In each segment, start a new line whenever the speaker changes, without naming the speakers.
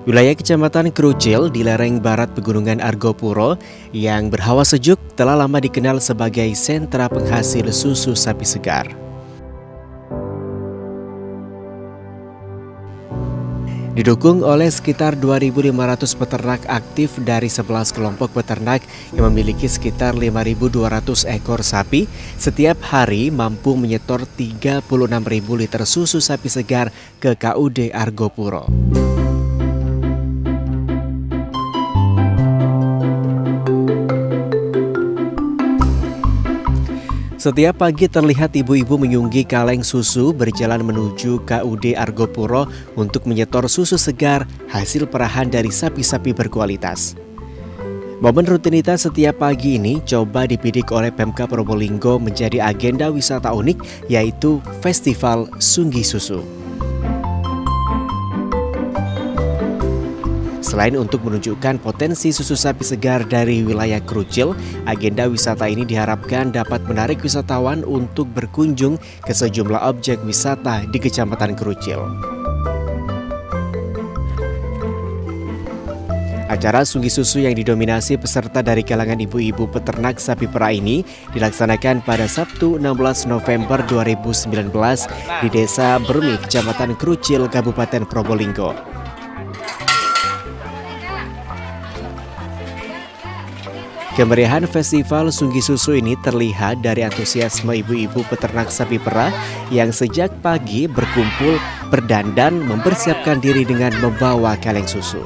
Wilayah Kecamatan Krucil di lereng barat Pegunungan Argopuro yang berhawa sejuk telah lama dikenal sebagai sentra penghasil susu sapi segar. Didukung oleh sekitar 2.500 peternak aktif dari 11 kelompok peternak yang memiliki sekitar 5.200 ekor sapi, setiap hari mampu menyetor 36.000 liter susu sapi segar ke KUD Argopuro. Setiap pagi terlihat ibu-ibu menyunggi kaleng susu berjalan menuju KUD Argopuro untuk menyetor susu segar hasil perahan dari sapi-sapi berkualitas. Momen rutinitas setiap pagi ini coba dibidik oleh Pemkab Probolinggo menjadi agenda wisata unik, yaitu Festival Sunggi Susu. Selain untuk menunjukkan potensi susu sapi segar dari wilayah Krucil, agenda wisata ini diharapkan dapat menarik wisatawan untuk berkunjung ke sejumlah objek wisata di Kecamatan Krucil. Acara Sunggi Susu yang didominasi peserta dari kalangan ibu-ibu peternak sapi perah ini dilaksanakan pada Sabtu 16 November 2019 di Desa Bermi, Kecamatan Krucil, Kabupaten Probolinggo. Kemeriahan Festival Sunggi Susu ini terlihat dari antusiasme ibu-ibu peternak sapi perah yang sejak pagi berkumpul, berdandan, mempersiapkan diri dengan membawa kaleng susu.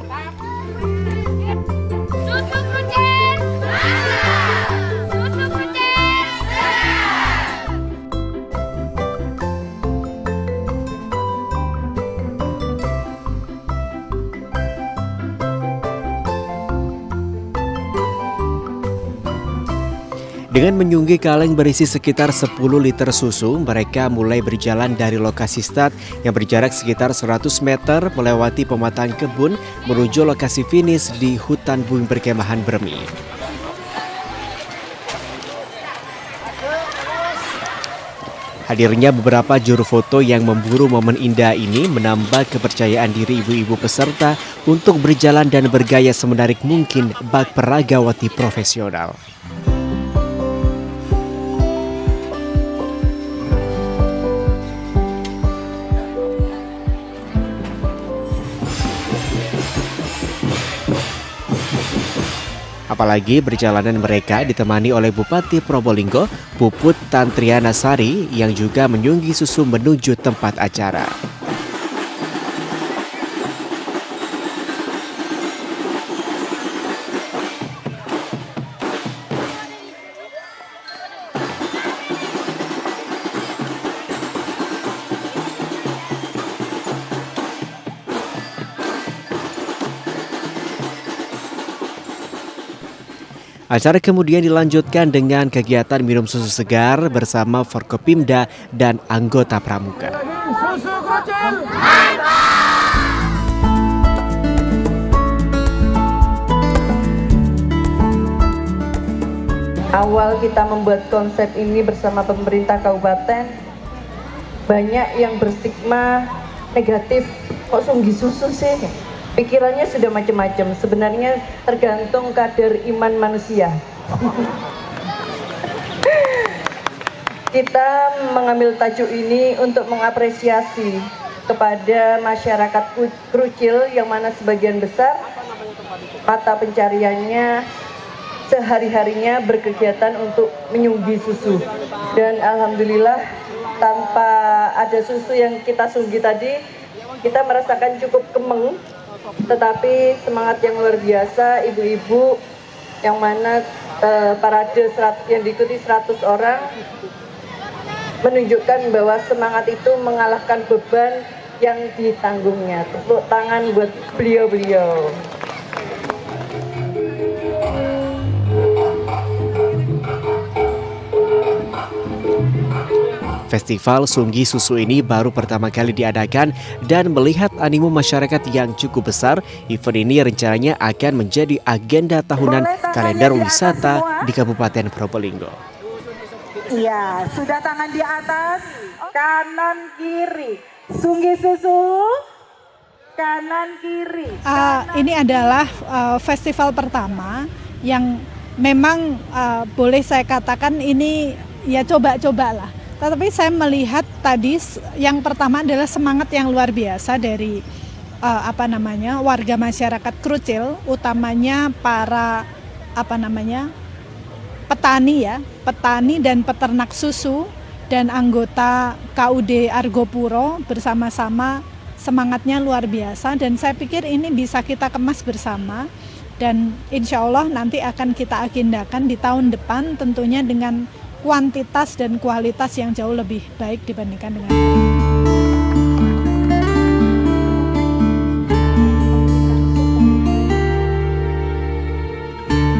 Dengan menyunggi kaleng berisi sekitar 10 liter susu, mereka mulai berjalan dari lokasi start yang berjarak sekitar 100 meter melewati pematang kebun menuju lokasi finish di hutan bumi perkemahan Bermi. Hadirnya beberapa juru foto yang memburu momen indah ini menambah kepercayaan diri ibu-ibu peserta untuk berjalan dan bergaya semenarik mungkin bak peragawati profesional. Apalagi perjalanan mereka ditemani oleh Bupati Probolinggo, Puput Tantriana Sari, yang juga menyunggi susu menuju tempat acara. Acara kemudian dilanjutkan dengan kegiatan minum susu segar bersama Forkopimda dan anggota pramuka. Susu Krucil,
awal kita membuat konsep ini bersama pemerintah kabupaten, banyak yang berstigma negatif, kok sunggi susu sih? Pikirannya sudah macam-macam, sebenarnya tergantung kadar iman manusia. Kita mengambil tajuk ini untuk mengapresiasi kepada masyarakat Krucil yang mana sebagian besar mata pencariannya sehari-harinya berkegiatan untuk menyunggi susu. Dan alhamdulillah tanpa ada susu yang kita sunggi tadi, kita merasakan cukup kemeng. Tetapi semangat yang luar biasa ibu-ibu yang mana parade yang diikuti 100 orang menunjukkan bahwa semangat itu mengalahkan beban yang ditanggungnya. Tepuk tangan buat beliau-beliau.
Festival Sunggi Susu ini baru pertama kali diadakan dan melihat animo masyarakat yang cukup besar, event ini rencananya akan menjadi agenda tahunan kalender wisata di Kabupaten Probolinggo.
Iya, sudah tangan di atas, kanan kiri. Sunggi Susu, kanan kiri.
Ini adalah festival pertama yang memang boleh saya katakan ini ya coba-cobalah. Tetapi saya melihat tadi yang pertama adalah semangat yang luar biasa dari warga masyarakat Krucil, utamanya para petani dan peternak susu dan anggota KUD Argopuro bersama-sama. Semangatnya luar biasa dan saya pikir ini bisa kita kemas bersama dan insya Allah nanti akan kita agendakan di tahun depan tentunya dengan kuantitas dan kualitas yang jauh lebih baik dibandingkan dengan hari ini.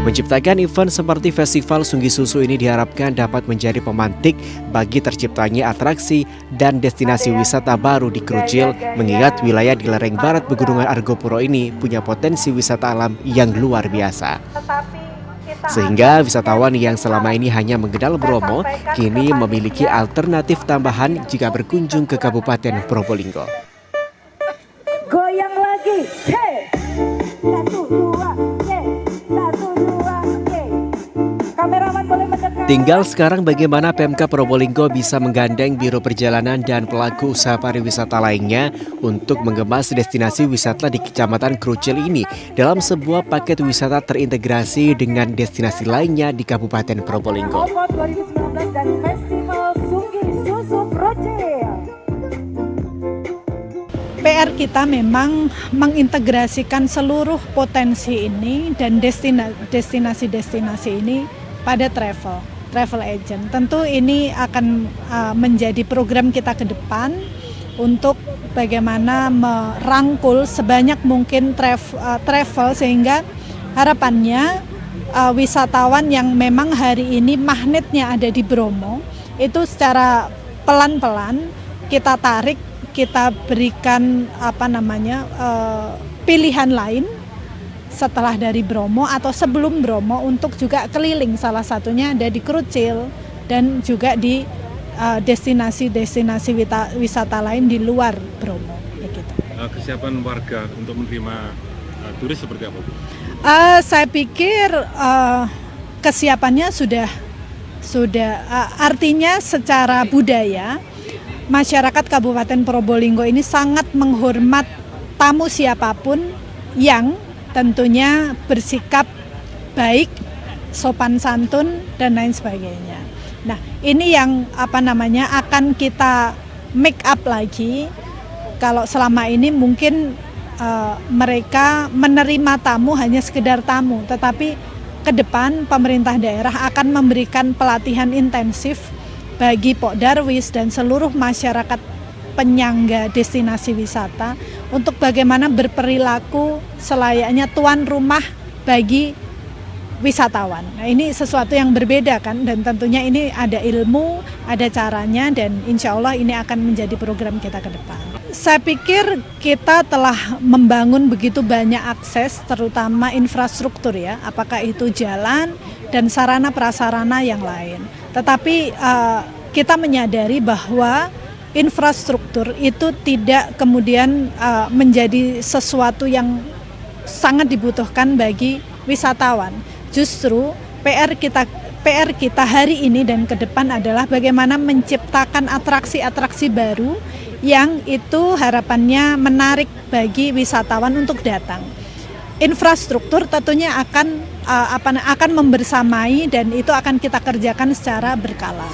Menciptakan event seperti Festival Sunggi Susu ini diharapkan dapat menjadi pemantik bagi terciptanya atraksi dan destinasi wisata baru di Krucil, mengingat wilayah di lereng barat Pegunungan Argopuro ini punya potensi wisata alam yang luar biasa. Sehingga wisatawan yang selama ini hanya mengenal Bromo, kini memiliki alternatif tambahan jika berkunjung ke Kabupaten Probolinggo.
Goyang lagi, hey! 1, 2, hey! 1, 2, hey! Kameraman boleh mendekat.
Tinggal sekarang bagaimana Pemkab Probolinggo bisa menggandeng Biro Perjalanan dan pelaku usaha pariwisata lainnya untuk mengemas destinasi wisata di Kecamatan Krucil ini dalam sebuah paket wisata terintegrasi dengan destinasi lainnya di Kabupaten Probolinggo.
2019 dan Festival Sunggi Susu Krucil.
PR kita memang mengintegrasikan seluruh potensi ini dan destinasi-destinasi ini pada travel agent. Tentu ini akan menjadi program kita ke depan untuk bagaimana merangkul sebanyak mungkin travel sehingga harapannya wisatawan yang memang hari ini magnetnya ada di Bromo itu secara pelan-pelan kita tarik, kita berikan pilihan lain setelah dari Bromo atau sebelum Bromo untuk juga keliling, salah satunya ada di Krucil dan juga di destinasi-destinasi wisata lain di luar Bromo. Begitu.
Kesiapan warga untuk menerima turis seperti apa, Bu?
Saya pikir kesiapannya sudah artinya secara budaya masyarakat Kabupaten Probolinggo ini sangat menghormat tamu siapapun yang tentunya bersikap baik, sopan santun dan lain sebagainya. Nah, ini yang akan kita make up lagi. Kalau selama ini mungkin mereka menerima tamu hanya sekedar tamu, tetapi ke depan pemerintah daerah akan memberikan pelatihan intensif bagi Pok Darwis dan seluruh masyarakat penyangga destinasi wisata untuk bagaimana berperilaku selayaknya tuan rumah bagi wisatawan. Nah, ini sesuatu yang berbeda kan, dan tentunya ini ada ilmu, ada caranya, dan insya Allah ini akan menjadi program kita ke depan. Saya pikir kita telah membangun begitu banyak akses, terutama infrastruktur ya, apakah itu jalan dan sarana prasarana yang lain. Tetapi kita menyadari bahwa infrastruktur itu tidak kemudian menjadi sesuatu yang sangat dibutuhkan bagi wisatawan. Justru PR kita hari ini dan ke depan adalah bagaimana menciptakan atraksi-atraksi baru yang itu harapannya menarik bagi wisatawan untuk datang. Infrastruktur tentunya akan membersamai dan itu akan kita kerjakan secara berkala.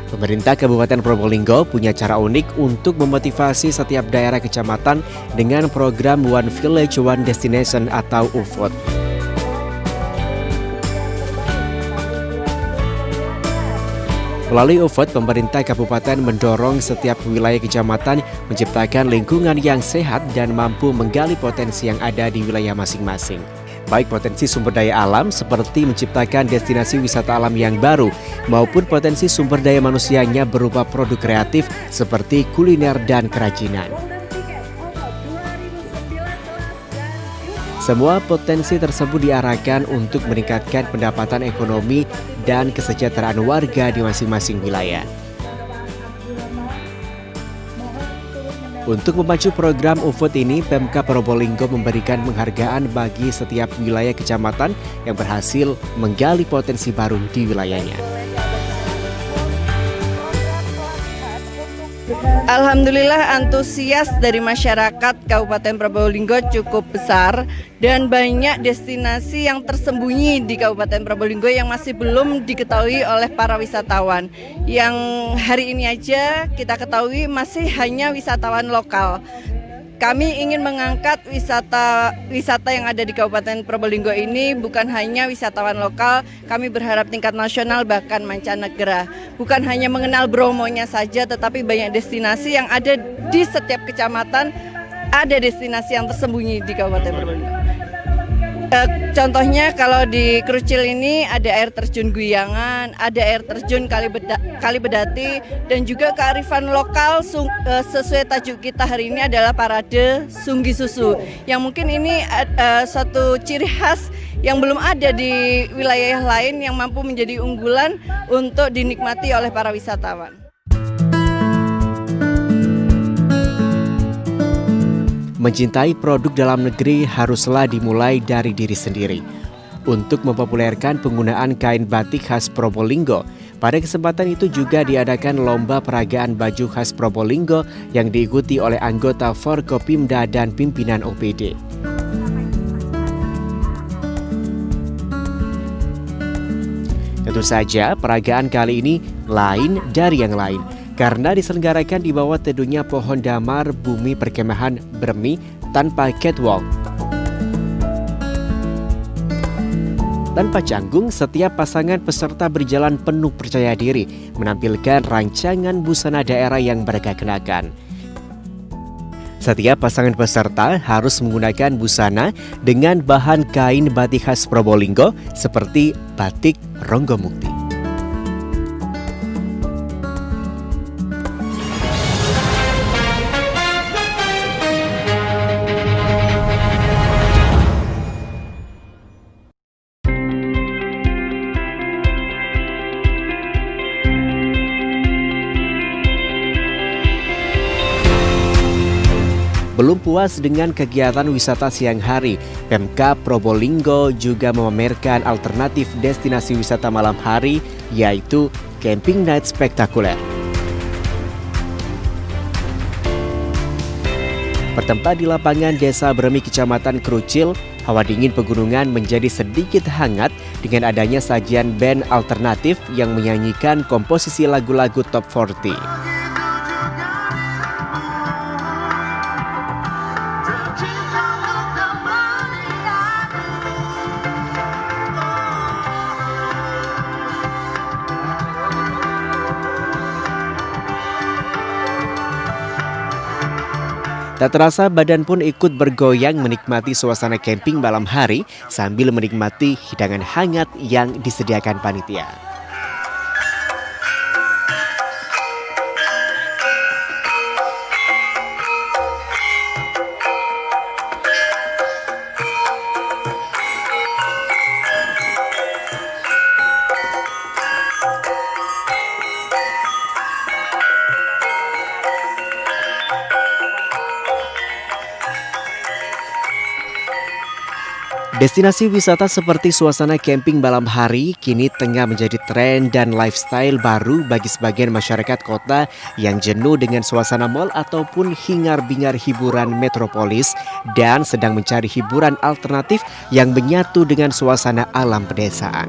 Pemerintah Kabupaten Probolinggo punya cara unik untuk memotivasi setiap daerah kecamatan dengan program One Village One Destination atau UVOD. Melalui UVOD, pemerintah kabupaten mendorong setiap wilayah kecamatan menciptakan lingkungan yang sehat dan mampu menggali potensi yang ada di wilayah masing-masing. Baik potensi sumber daya alam seperti menciptakan destinasi wisata alam yang baru maupun potensi sumber daya manusianya berupa produk kreatif seperti kuliner dan kerajinan. Semua potensi tersebut diarahkan untuk meningkatkan pendapatan ekonomi dan kesejahteraan warga di masing-masing wilayah. Untuk memacu program UFOT ini, Pemkab Probolinggo memberikan penghargaan bagi setiap wilayah kecamatan yang berhasil menggali potensi baru di wilayahnya.
Alhamdulillah antusias dari masyarakat Kabupaten Probolinggo cukup besar dan banyak destinasi yang tersembunyi di Kabupaten Probolinggo yang masih belum diketahui oleh para wisatawan. Yang hari ini aja kita ketahui masih hanya wisatawan lokal. Kami ingin mengangkat wisata yang ada di Kabupaten Probolinggo ini bukan hanya wisatawan lokal, kami berharap tingkat nasional bahkan mancanegara. Bukan hanya mengenal Bromonya saja, tetapi banyak destinasi yang ada di setiap kecamatan, ada destinasi yang tersembunyi di Kabupaten Probolinggo. Contohnya kalau di Krucil ini ada air terjun Guyangan, ada air terjun Kalibedati, dan juga kearifan lokal sesuai tajuk kita hari ini adalah Parade Sunggi Susu. Yang mungkin ini suatu ciri khas yang belum ada di wilayah lain yang mampu menjadi unggulan untuk dinikmati oleh para wisatawan.
Mencintai produk dalam negeri haruslah dimulai dari diri sendiri. Untuk mempopulerkan penggunaan kain batik khas Probolinggo, pada kesempatan itu juga diadakan lomba peragaan baju khas Probolinggo yang diikuti oleh anggota Forkopimda dan pimpinan OPD. Tentu saja peragaan kali ini lain dari yang lain, karena diselenggarakan di bawah teduhnya pohon damar bumi perkemahan Bermi tanpa catwalk. Tanpa canggung, setiap pasangan peserta berjalan penuh percaya diri menampilkan rancangan busana daerah yang mereka kenakan. Setiap pasangan peserta harus menggunakan busana dengan bahan kain batik khas Probolinggo seperti batik Ronggomukti. Belum puas dengan kegiatan wisata siang hari, Pemkab Probolinggo juga memamerkan alternatif destinasi wisata malam hari, yaitu Camping Night Spektakuler. Bertempat di lapangan Desa Bermi, Kecamatan Krucil, hawa dingin pegunungan menjadi sedikit hangat dengan adanya sajian band alternatif yang menyanyikan komposisi lagu-lagu top 40. Tak terasa badan pun ikut bergoyang menikmati suasana camping malam hari sambil menikmati hidangan hangat yang disediakan panitia. Destinasi wisata seperti suasana camping malam hari kini tengah menjadi tren dan lifestyle baru bagi sebagian masyarakat kota yang jenuh dengan suasana mal ataupun hingar-bingar hiburan metropolis dan sedang mencari hiburan alternatif yang menyatu dengan suasana alam pedesaan.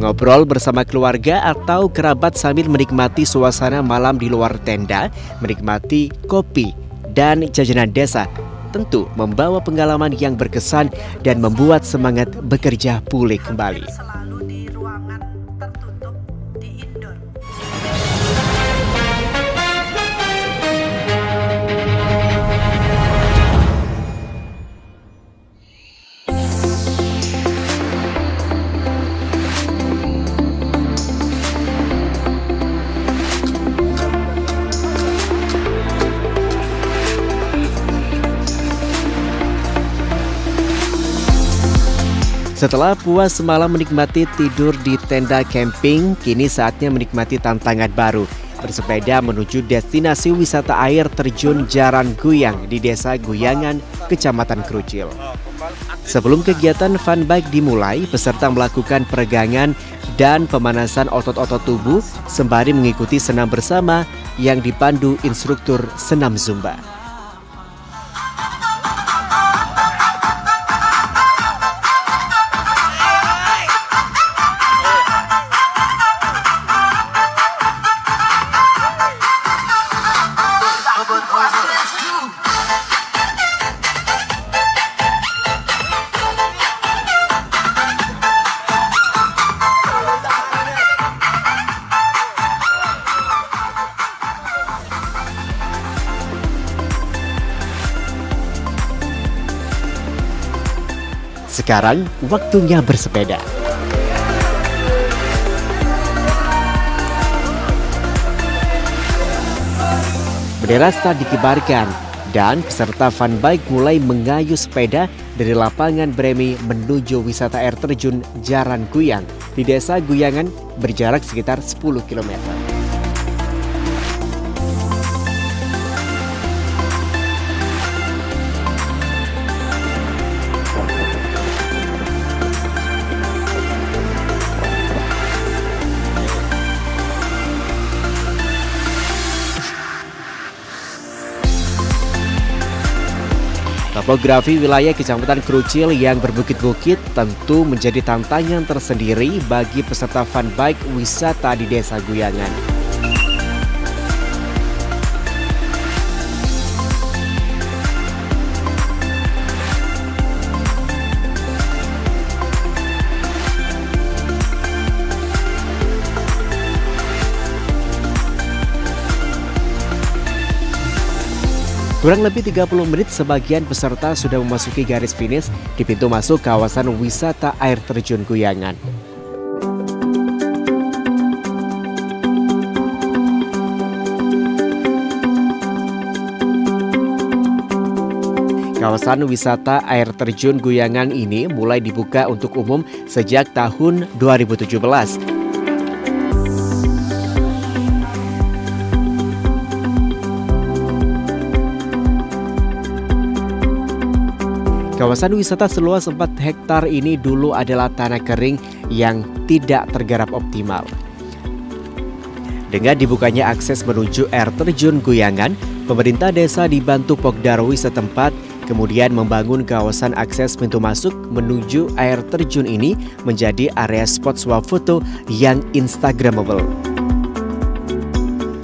Ngobrol bersama keluarga atau kerabat sambil menikmati suasana malam di luar tenda, menikmati kopi dan jajanan desa, tentu membawa pengalaman yang berkesan dan membuat semangat bekerja pulih kembali.
Selalu di ruangan tertutup di indoor.
Setelah puas semalam menikmati tidur di tenda camping, kini saatnya menikmati tantangan baru. Bersepeda menuju destinasi wisata air terjun Jaran Guyang di Desa Guyangan, Kecamatan Krucil. Sebelum kegiatan fun bike dimulai, peserta melakukan peregangan dan pemanasan otot-otot tubuh sembari mengikuti senam bersama yang dipandu instruktur senam Zumba. Sekarang waktunya bersepeda. Bendera start dikibarkan dan peserta fun bike mulai mengayuh sepeda dari lapangan Bremi menuju wisata air terjun Jaran Guyang di Desa Guyangan berjarak sekitar 10 km. Topografi wilayah Kecamatan Krucil yang berbukit-bukit tentu menjadi tantangan tersendiri bagi peserta fun bike wisata di Desa Guyangan. Kurang lebih 30 menit sebagian peserta sudah memasuki garis finish di pintu masuk kawasan wisata air terjun Guyangan. Kawasan wisata air terjun Guyangan ini mulai dibuka untuk umum sejak tahun 2017. Kawasan wisata seluas 4 hektar ini dulu adalah tanah kering yang tidak tergarap optimal. Dengan dibukanya akses menuju air terjun Guyangan, pemerintah desa dibantu Pokdarwi setempat kemudian membangun kawasan akses pintu masuk menuju air terjun ini menjadi area spot swafoto yang instagramable.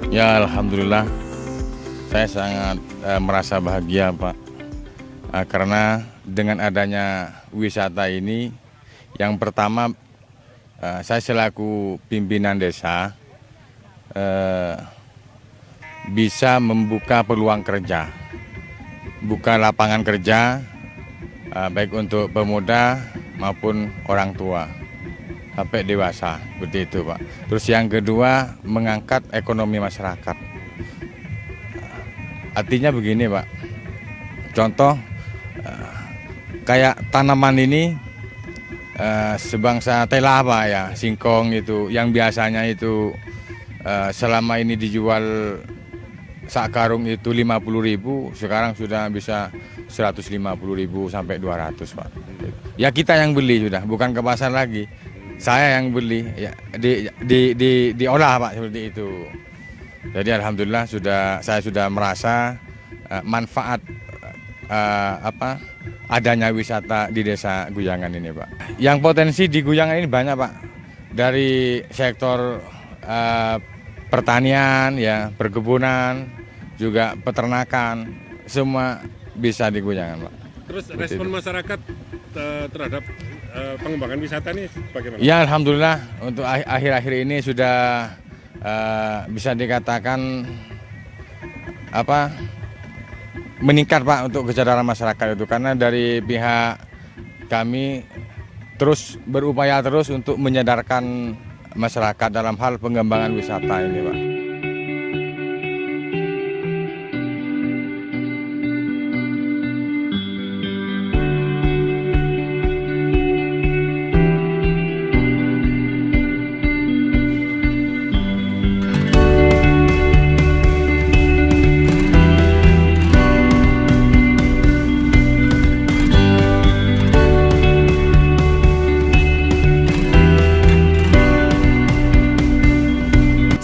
Ya, alhamdulillah saya sangat merasa bahagia, Pak. Karena dengan adanya wisata ini, yang pertama saya selaku pimpinan desa bisa membuka peluang kerja, buka lapangan kerja baik untuk pemuda maupun orang tua sampai dewasa, seperti itu, Pak. Terus yang kedua, mengangkat ekonomi masyarakat. Artinya begini, Pak, contoh kayak tanaman ini sebangsa tela, Pak, ya, singkong itu yang biasanya itu selama ini dijual sak karung itu 50.000, sekarang sudah bisa 150.000 sampai 200, Pak. Ya kita yang beli sudah, bukan ke pasar lagi. Saya yang beli, ya, diolah, Pak, seperti itu. Jadi alhamdulillah saya sudah merasa manfaat adanya wisata di Desa Guyangan ini, Pak. Yang potensi di Guyangan ini banyak, Pak. Dari sektor pertanian, ya, perkebunan, juga peternakan, semua bisa di Guyangan, Pak.
Terus respon masyarakat terhadap pengembangan wisata ini bagaimana?
Ya, alhamdulillah untuk akhir-akhir ini sudah bisa dikatakan meningkat, Pak, untuk kesadaran masyarakat itu, karena dari pihak kami terus berupaya terus untuk menyadarkan masyarakat dalam hal pengembangan wisata ini, Pak.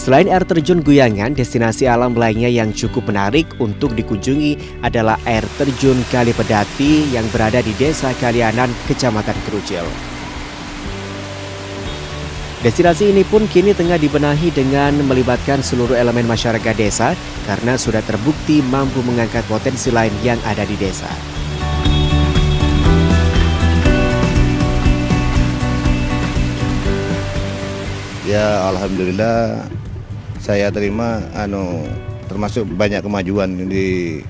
Selain air terjun Guyangan, destinasi alam lainnya yang cukup menarik untuk dikunjungi adalah air terjun Kali Pedati yang berada di Desa Kalianan, Kecamatan Krucil. Destinasi ini pun kini tengah dibenahi dengan melibatkan seluruh elemen masyarakat desa karena sudah terbukti mampu mengangkat potensi lain yang ada di desa.
Ya, alhamdulillah saya terima termasuk banyak kemajuan di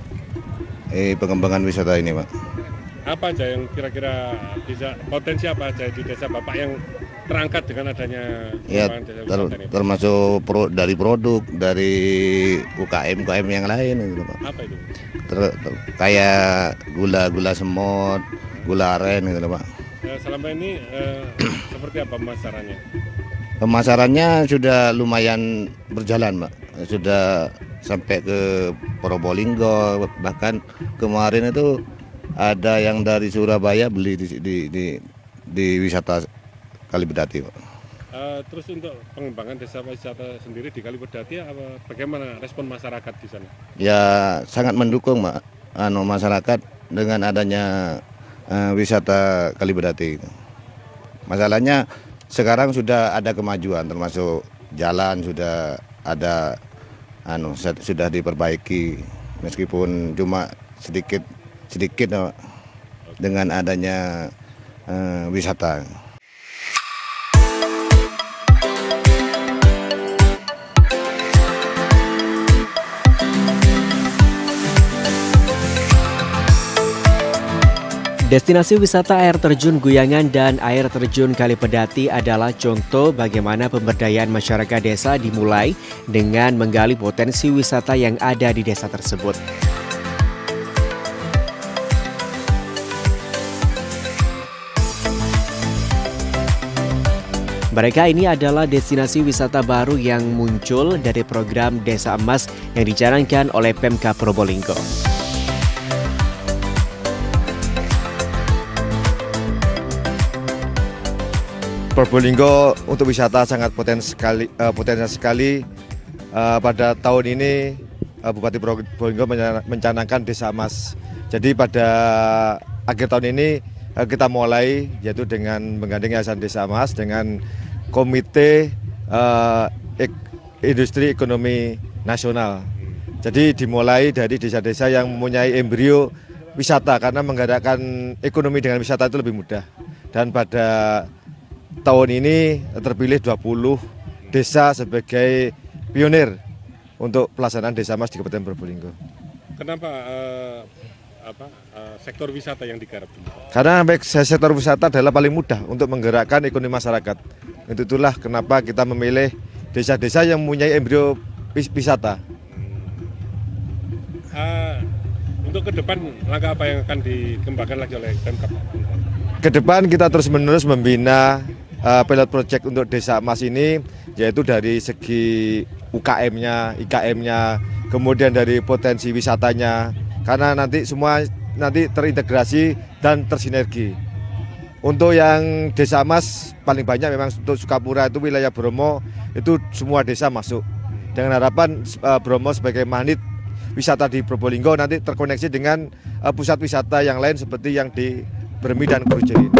pengembangan wisata ini, Pak.
Apa aja yang kira-kira bisa potensi apa aja di desa Bapak yang terangkat dengan adanya
Ya,
pengembangan desa wisata ini?
termasuk dari produk, dari UKM yang lain gitu, Pak.
Apa itu?
Kayak gula semut, gula aren gitu, Pak.
Selama ini seperti apa pemasarannya?
Pemasarannya sudah lumayan berjalan, Pak. Sudah sampai ke Probolinggo, bahkan kemarin itu ada yang dari Surabaya beli di wisata Kali Pedati, Pak.
Terus untuk pengembangan desa wisata sendiri di Kali Pedati, bagaimana respon masyarakat di sana?
Ya sangat mendukung, Pak. Masyarakat dengan adanya wisata Kali Pedati. Masalahnya sekarang sudah ada kemajuan, termasuk jalan sudah ada sudah diperbaiki meskipun cuma sedikit dengan adanya wisata.
Destinasi wisata air terjun Guyangan dan air terjun Kali Pedati adalah contoh bagaimana pemberdayaan masyarakat desa dimulai dengan menggali potensi wisata yang ada di desa tersebut. Mereka ini adalah destinasi wisata baru yang muncul dari program Desa Emas yang dijalankan oleh Pemkab Probolinggo.
Probolinggo untuk wisata sangat potensial sekali. Pada tahun ini Bupati Probolinggo mencanangkan Desa Emas. Jadi pada akhir tahun ini kita mulai yaitu dengan menggandeng Yayasan Desa Emas dengan Komite Industri Ekonomi Nasional. Jadi dimulai dari desa-desa yang mempunyai embrio wisata karena menggerakkan ekonomi dengan wisata itu lebih mudah. Dan pada tahun ini terpilih 20 desa sebagai pionir untuk pelaksanaan Desa Emas di Kabupaten Probolinggo.
Kenapa sektor wisata yang digarap?
Karena sektor wisata adalah paling mudah untuk menggerakkan ekonomi masyarakat. Itulah kenapa kita memilih desa-desa yang mempunyai embrio wisata.
Untuk ke depan langkah apa yang akan dikembangkan lagi oleh Pemkab?
Ke depan kita terus-menerus membina pilot project untuk Desa Emas ini, yaitu dari segi UKM-nya, IKM-nya, kemudian dari potensi wisatanya, karena nanti semua terintegrasi dan tersinergi. Untuk yang Desa Emas paling banyak memang untuk Sukapura itu wilayah Bromo, itu semua desa masuk. Dengan harapan Bromo sebagai magnet wisata di Probolinggo nanti terkoneksi dengan pusat wisata yang lain seperti yang di Bermi dan Krucil ini.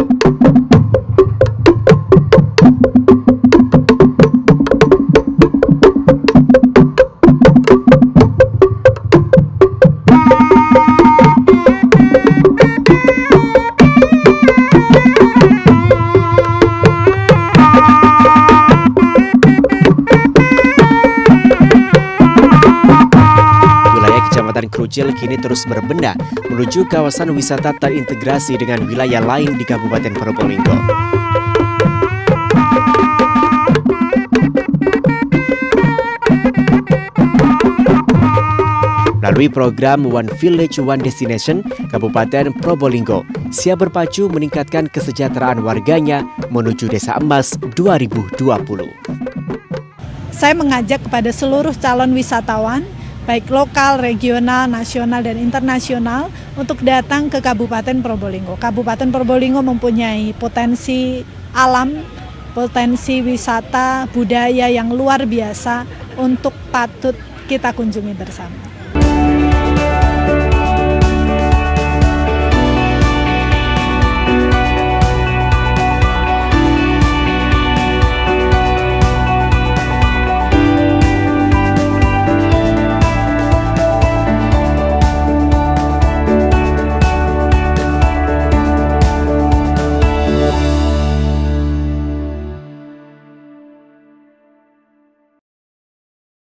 Kecamatan Krucil kini terus berbenah menuju kawasan wisata terintegrasi dengan wilayah lain di Kabupaten Probolinggo. Melalui program One Village One Destination, Kabupaten Probolinggo siap berpacu meningkatkan kesejahteraan warganya menuju Desa Emas 2020.
Saya mengajak kepada seluruh calon wisatawan baik lokal, regional, nasional, dan internasional untuk datang ke Kabupaten Probolinggo. Kabupaten Probolinggo mempunyai potensi alam, potensi wisata, budaya yang luar biasa, untuk patut kita kunjungi bersama.